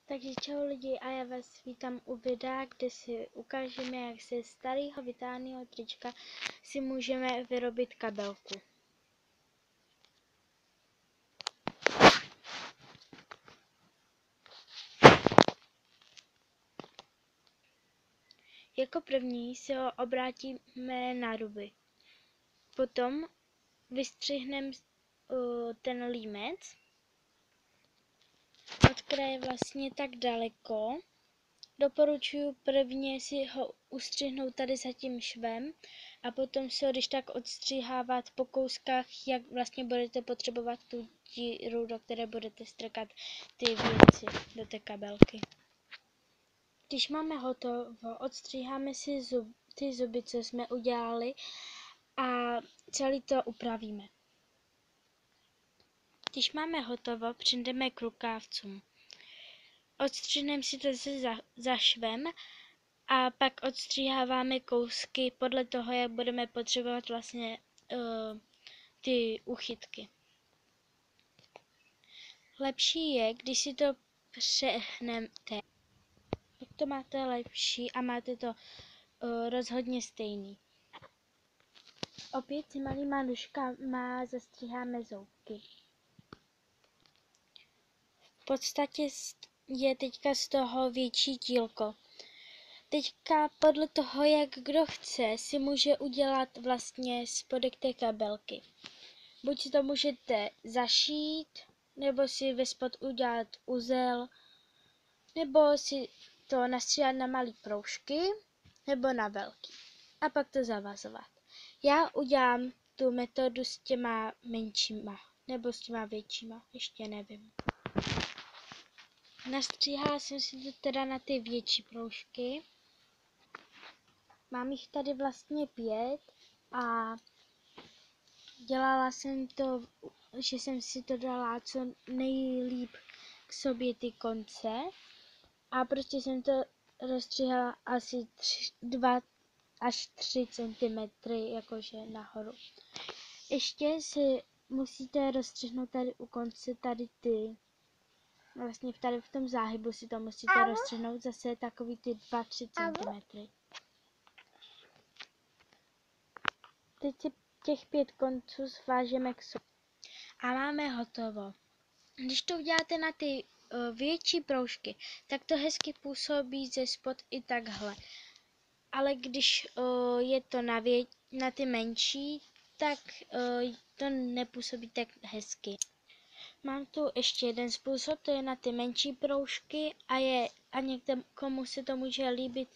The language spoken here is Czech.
Takže čau lidi a já vás vítám u videa, kde si ukážeme, jak se starého vytáhného trička si můžeme vyrobit kabelku. Jako první si ho obrátíme na ruby. Potom vystřihneme ten límec od kraje vlastně tak daleko. Doporučuji prvně si ho ustřihnout tady za tím švem a potom si ho když tak odstřihávat po kouskách, jak vlastně budete potřebovat tu díru, do které budete strkat ty věci do té kabelky. Když máme hotovo, odstříháme si ty zuby, co jsme udělali a celý to upravíme. Když máme hotovo, přijdeme k rukávcům. Odstřihneme si to za švem a pak odstříháváme kousky podle toho, jak budeme potřebovat vlastně ty uchytky. Lepší je, když si to přehnete, tak to máte lepší a máte to rozhodně stejný. Opět si malýma nůžkama zastříháme zoubky. V podstatě je teďka z toho větší dílko. Teďka podle toho, jak kdo chce, si může udělat vlastně spodek té kabelky. Buď si to můžete zašít, nebo si ve spod udělat uzel, nebo si to nastříhat na malé proužky, nebo na velký. A pak to zavazovat. Já udělám tu metodu s těma menšíma, nebo s těma většíma, ještě nevím. Nastříhala jsem si to teda na ty větší proužky. Mám jich tady vlastně 5 a dělala jsem to, že jsem si to dala co nejlíp k sobě ty konce a prostě jsem to rozstříhala asi 2 až 3 cm jakože nahoru. Ještě si musíte rozstřihnout tady u konce tady ty, vlastně tady v tom záhybu si to musíte rozstřihnout zase takový ty 2-3 cm. Teď si těch 5 konců svážeme k sobě. A máme hotovo. Když to uděláte na ty větší proužky, tak to hezky působí ze spod i takhle. Ale když je to na ty menší, tak to nepůsobí tak hezky. Mám tu ještě jeden způsob, to je na ty menší proužky a někomu se to může líbit